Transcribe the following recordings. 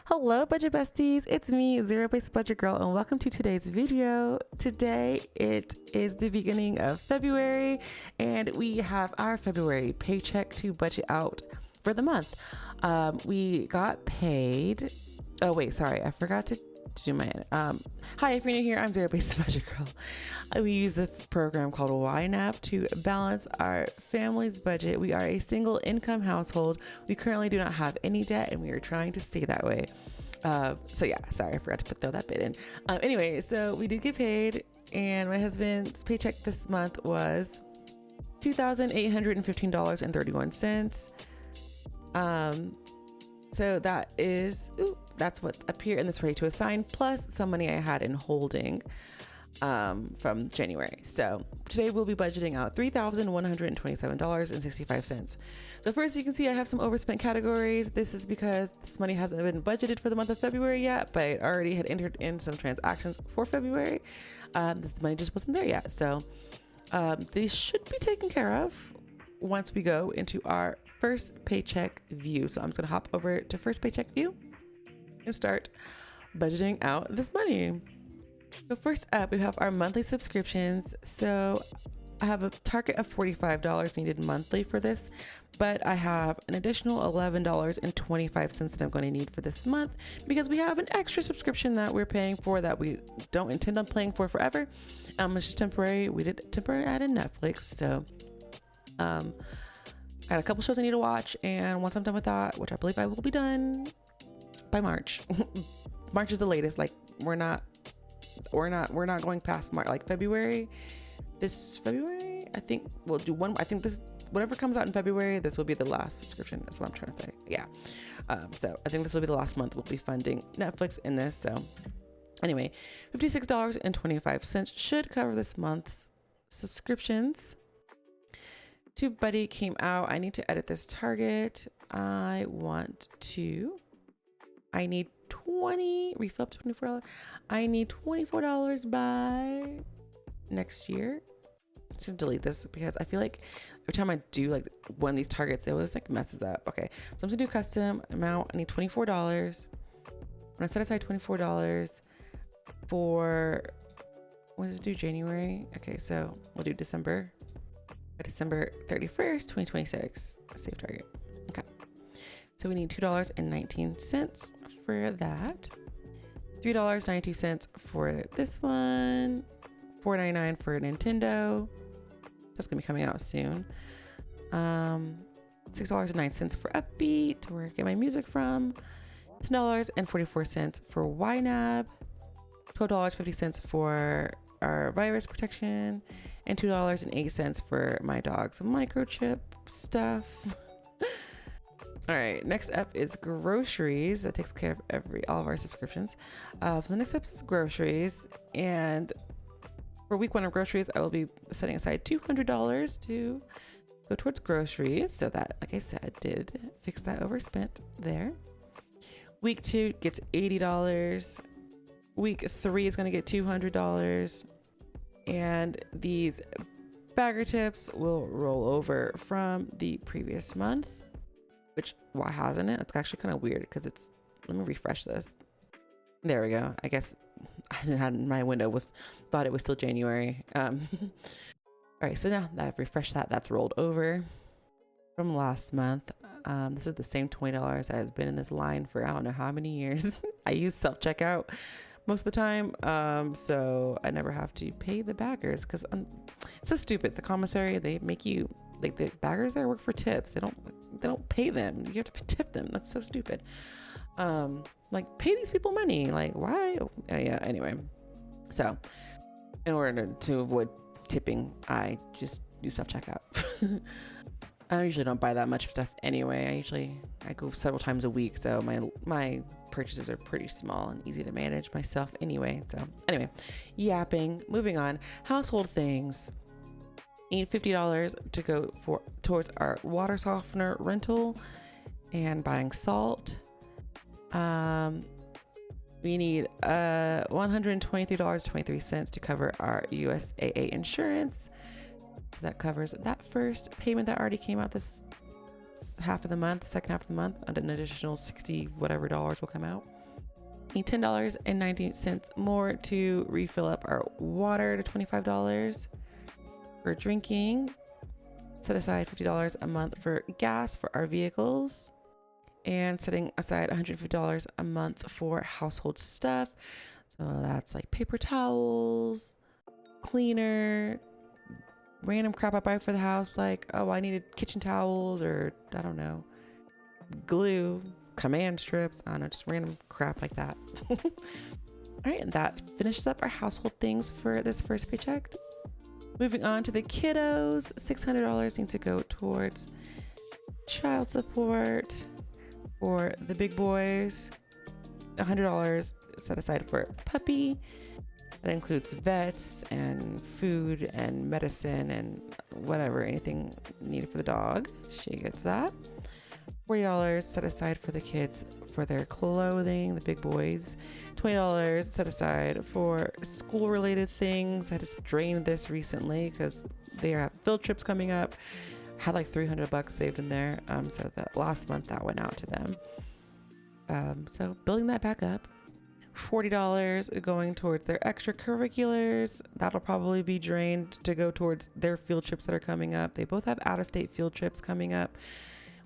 Hello, budget besties. It's me, Zero Base Budget Girl, and welcome to today's video. Today, it is the beginning of February, and we have our February paycheck to budget out for the month. We got paid. Oh, wait, sorry. I forgot to do my hi, if you're new here, I'm Zero Base Budget Girl. We use a program called YNAB to balance our family's budget. We are a single income household. We currently do not have any debt, and we are trying to stay that way. So yeah, sorry, I forgot to throw that bit in. Anyway, so we did get paid, and my husband's paycheck this month was $2,815.31. So that is, that's what's up here, and that's ready to assign, plus some money I had in holding from January. So today we'll be budgeting out $3,127.65. So first, you can see I have some overspent categories. This is because this money hasn't been budgeted for the month of February yet, but I already had entered in some transactions for February. This money just wasn't there yet. So these should be taken care of once we go into our first paycheck view. So I'm just gonna hop over to first paycheck view and start budgeting out this money. So first up, we have our monthly subscriptions. So I have a target of $45 needed monthly for this, but I have an additional $11.25 that I'm going to need for this month because we have an extra subscription that we're paying for that we don't intend on paying for forever. It's just temporary. We did temporary add in Netflix. So I got a couple shows I need to watch, and once I'm done with that, which I believe I will be done by March. March is the latest. Like we're not going past March. Like February. This February, I think we'll do one. I think this, whatever comes out in February, this will be the last subscription. That's what I'm trying to say. Yeah. So I think this will be the last month we'll be funding Netflix in this. So anyway, $56.25 should cover this month's subscriptions. TubeBuddy came out. I need to edit this target. I need refill up to $24. I need $24 by next year. I should delete this because I feel like every time I do like one of these targets, it always like messes up. Okay, so I'm gonna do custom amount. I need $24. I'm gonna set aside $24 for, what does it do, January? Okay, so we'll do December 31st, 2026. Save target. Okay. So we need $2.19 for that. $3.92 for this one. $4.99 for Nintendo. That's gonna be coming out soon. $6.09 for Upbeat, where I get my music from. $10.44 for YNAB. $12.50 for our virus protection, and $2.08 for my dog's microchip stuff. All right, next up is groceries. That takes care of all of our subscriptions. So next up is groceries, and for week one of groceries, I will be setting aside $200 to go towards groceries. So that, like I said, did fix that overspent there. Week two gets $80. Week three is going to get $200. And these bagger tips will roll over from the previous month, which, why hasn't it? It's actually kind of weird because it's, let me refresh this. There we go. I guess I didn't have my window thought it was still January. All right, so now that I've refreshed that, that's rolled over from last month. This is the same $20 that has been in this line for I don't know how many years. I use self-checkout most of the time, so I never have to pay the baggers because it's so stupid. The commissary, they make you, like, the baggers there work for tips. They don't pay them. You have to tip them. That's so stupid. Like, pay these people money. Like, why? Yeah, anyway. So in order to avoid tipping, I just do self-checkout. I usually don't buy that much stuff anyway. I go several times a week, so my purchases are pretty small and easy to manage myself anyway. So anyway, yapping, moving on. Household things. Need $50 to go towards our water softener rental and buying salt. We need $123.23 to cover our USAA insurance. So that covers that first payment that already came out this half of the month, second half of the month, and an additional $60 whatever will come out. need $10.90 more to refill up our water to $25 for drinking. Set aside $50 a month for gas for our vehicles, and setting aside $150 a month for household stuff. So that's like paper towels, cleaner, random crap I buy for the house, like, oh, I needed kitchen towels, or I don't know, glue, command strips, I don't know, just random crap like that. All right, and that finishes up our household things for this first paycheck. Moving on to the kiddos, $600 needs to go towards child support for the big boys, $100 set aside for puppy. That includes vets and food and medicine and whatever, anything needed for the dog. She gets that. $40 set aside for the kids for their clothing, the big boys. $20 set aside for school related things. I just drained this recently because they have field trips coming up. Had like $300 saved in there. So that last month that went out to them. So building that back up. $40 going towards their extracurriculars. That'll probably be drained to go towards their field trips that are coming up. They both have out-of-state field trips coming up.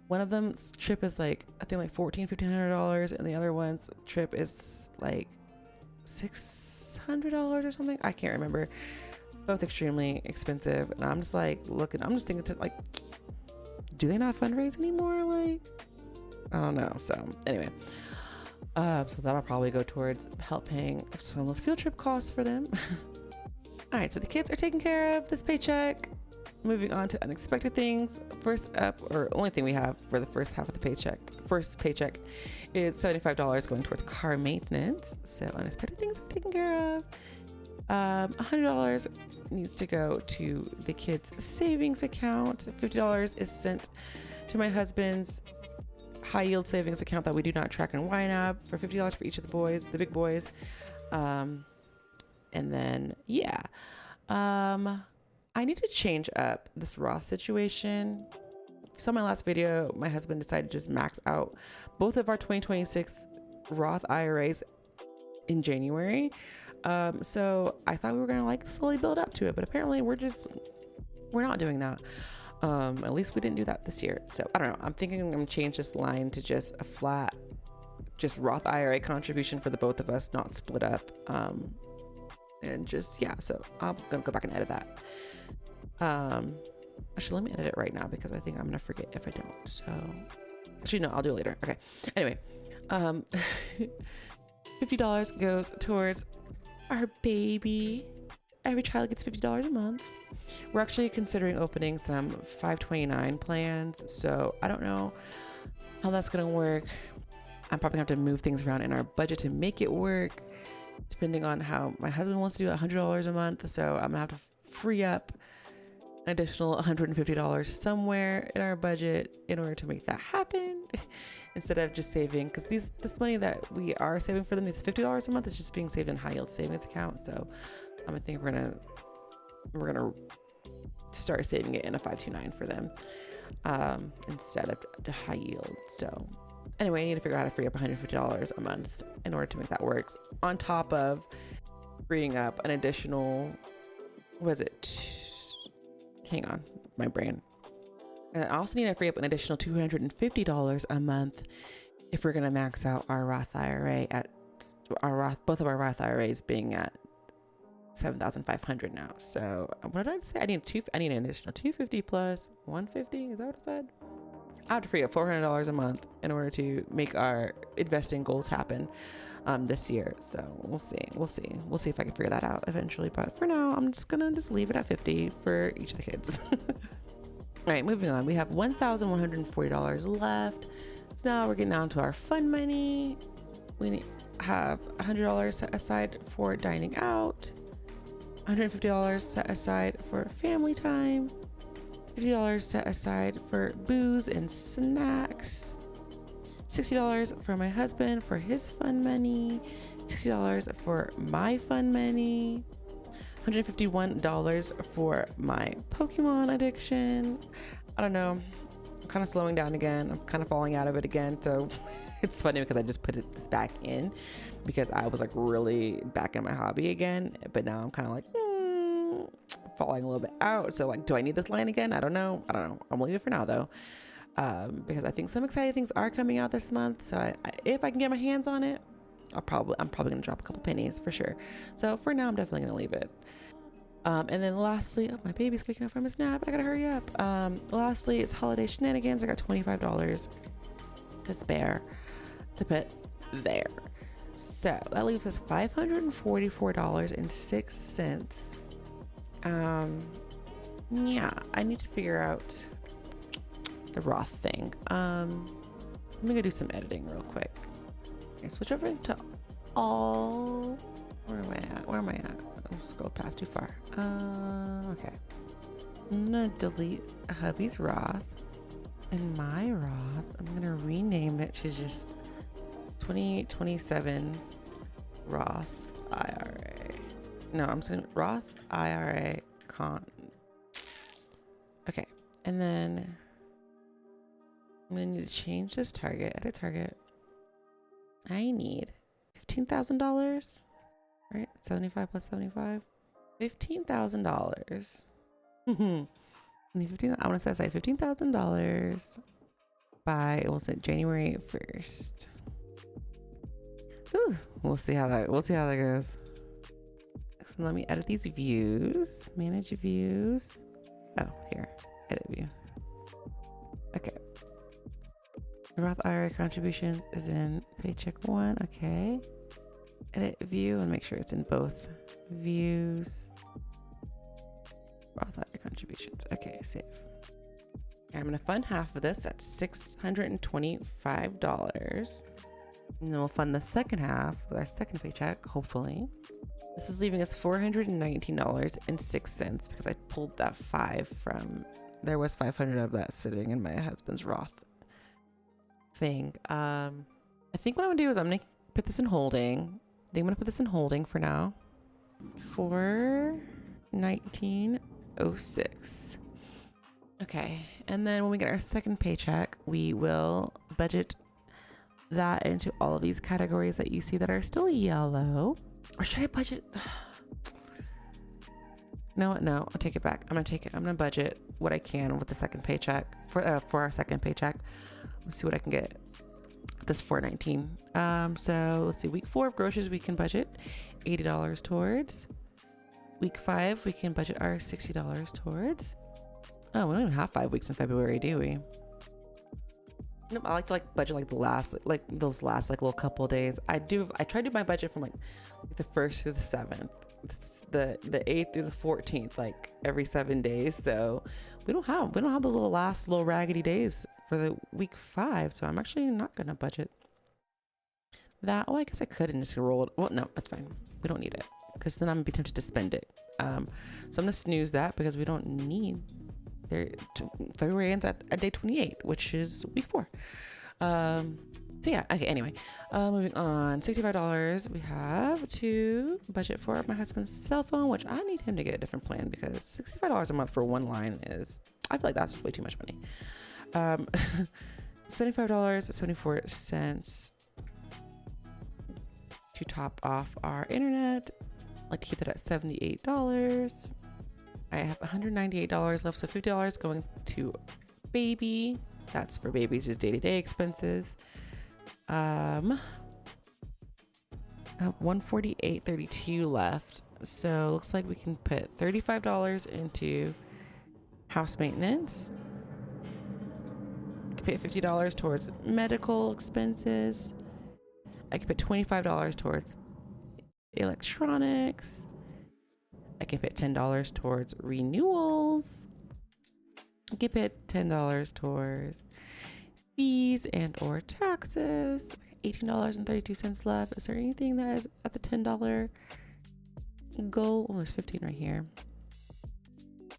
One of them's trip is like, I think like $1,500, and the other one's trip is like $600 or something. I can't remember. Both extremely expensive. And I'm just like looking, I'm just thinking to like, do they not fundraise anymore? Like, I don't know. So anyway, so that'll probably go towards help paying some of those field trip costs for them. All right, so the kids are taken care of this paycheck. Moving on to unexpected things. First up, or only thing we have for the first half of the first paycheck is $75 going towards car maintenance. So unexpected things are taken care of. $100 needs to go to the kids' savings account. $50 is sent to my husband's high yield savings account that we do not track in YNAB for $50 for each of the boys, the big boys. And then, yeah. I need to change up this Roth situation. You saw my last video, my husband decided to just max out both of our 2026 Roth IRAs in January. So I thought we were gonna like slowly build up to it, but apparently we're not doing that. At least we didn't do that this year. So I don't know. I'm thinking I'm gonna change this line to just a flat, just Roth IRA contribution for the both of us, not split up. And just, yeah, so I'm gonna go back and edit that. Actually, let me edit it right now because I think I'm gonna forget if I don't. So actually, no, I'll do it later. Okay. Anyway, $50 goes towards our baby. Every child gets $50 a month. We're actually considering opening some 529 plans. So I don't know how that's gonna work. I'm probably gonna have to move things around in our budget to make it work, depending on how my husband wants to do $100 a month. So I'm gonna have to free up an additional $150 somewhere in our budget in order to make that happen, instead of just saving, because this money that we are saving for them, these $50 a month, is just being saved in high yield savings account. So I think we're gonna start saving it in a 529 for them instead of the high yield. So anyway, I need to figure out how to free up $150 a month in order to make that work, on top of freeing up an additional, hang on, my brain. And I also need to free up an additional $250 a month if we're gonna max out our Roth IRA at both of our Roth IRAs being at $7,500 now. So what did I say? I need an additional $250 plus $150. Is that what I said? I have to free up $400 a month in order to make our investing goals happen this year. So we'll see if I can figure that out eventually. But for now, I'm just gonna leave it at 50 for each of the kids. All right, moving on. We have $1,140 left. So now we're getting down to our fun money. We have $100 set aside for dining out, $150 set aside for family time, $50 set aside for booze and snacks, $60 for my husband for his fun money, $60 for my fun money, $151 for my Pokemon addiction. I don't know, I'm kind of slowing down again. I'm kind of falling out of it again. So It's funny because I just put this back in because I was like really back in my hobby again, but now I'm kind of like falling a little bit out. So like, do I need this line again? I don't know. I'm gonna leave it for now though, because I think some exciting things are coming out this month. So if I can get my hands on it, I'm probably gonna drop a couple pennies for sure. So for now, I'm definitely gonna leave it. And then lastly, my baby's waking up from his nap. I gotta hurry up. Lastly, it's holiday shenanigans. I got $25 to spare to put there. So that leaves us $544.06. Yeah, I need to figure out the Roth thing. Let me go do some editing real quick. Okay, switch over to all. Where am I at? I'll scroll past too far. Okay. I'm gonna delete hubby's Roth and my Roth. I'm gonna rename it to just 2827 Roth IRA. No, I'm saying Roth IRA con. Okay, and then I'm gonna need to change this target. Edit target. I need $15,000. Right, 75 plus 75, $15,000. I want to set aside $15,000 by, we'll say January 1st. Ooh, we'll see how that goes. So let me edit these views. Manage views. Oh, here, edit view. Okay. Roth IRA contributions is in Paycheck 1. Okay. Edit view and make sure it's in both views. Roth IRA contributions. Okay, save. I'm gonna fund half of this at $625. And then we'll fund the second half with our second paycheck, hopefully. This is leaving us $419.06 because I pulled that 5 from, there was 500 of that sitting in my husband's Roth thing. I think what I'm gonna do is I'm gonna put this in holding. I think I'm gonna put this in holding for now. For 1906. Okay, and then when we get our second paycheck, we will budget that into all of these categories that you see that are still yellow. Or should I budget? No, I'll take it back. I'm gonna budget what I can with the second paycheck for our second paycheck. Let's see what I can get. This $419. So let's see. Week 4 of groceries we can budget $80 towards. Week 5 we can budget our $60 towards. Oh, we don't even have 5 weeks in February, do we? Nope, I like to budget those last little couple of days. I try to do my budget from the 1st through the 7th. It's the 8th through the 14th, like every 7 days. So we don't have those little raggedy days for the week 5. So I'm actually not gonna budget that. Oh, I guess I could and just roll it. Well, no, that's fine. We don't need it because then I'm gonna be tempted to spend it. So I'm gonna snooze that because we don't need. February ends at day 28, which is week 4. So yeah, okay, anyway, moving on. $65 we have to budget for my husband's cell phone, which I need him to get a different plan because $65 a month for one line is, I feel like that's just way too much money. $75.74 to top off our internet. I'd like to keep that at $78. I have $198 left, so $50 going to baby. That's for baby's just day-to-day expenses. I have $148.32 left, so looks like we can put $35 into house maintenance. I can pay $50 towards medical expenses. I can put $25 towards electronics. I can put $10 towards renewals. I can put $10 towards fees and or taxes. $18.32 left. Is there anything that is at the $10 goal? Oh, there's 15 right here.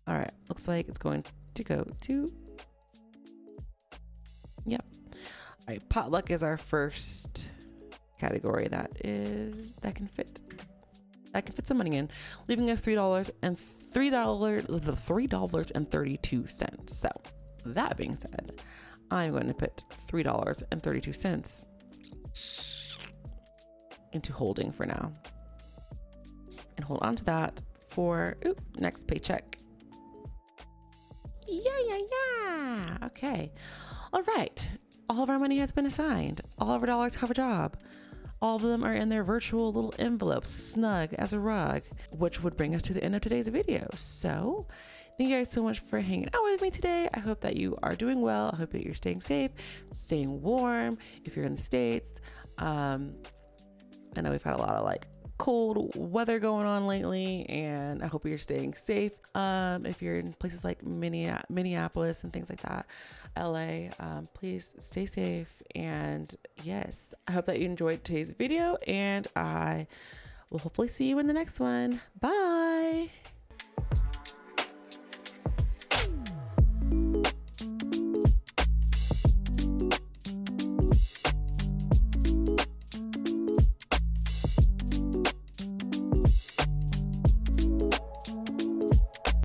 All right, looks like it's going to go to, yep. All right, potluck is our first category that can fit some money in, leaving us $3.32. So that being said, I'm going to put $3.32 into holding for now. And hold on to that for next paycheck. Yeah. Okay. All right. All of our money has been assigned. All of our dollars have a job. All of them are in their virtual little envelopes, snug as a rug, which would bring us to the end of today's video. So thank you guys so much for hanging out with me today. I hope that you are doing well. I hope that you're staying safe, staying warm. If you're in the States, I know we've had a lot of like cold weather going on lately, and I hope you're staying safe. If you're in places like Minneapolis and things like that, LA, please stay safe. And yes, I hope that you enjoyed today's video, and I will hopefully see you in the next one. Bye.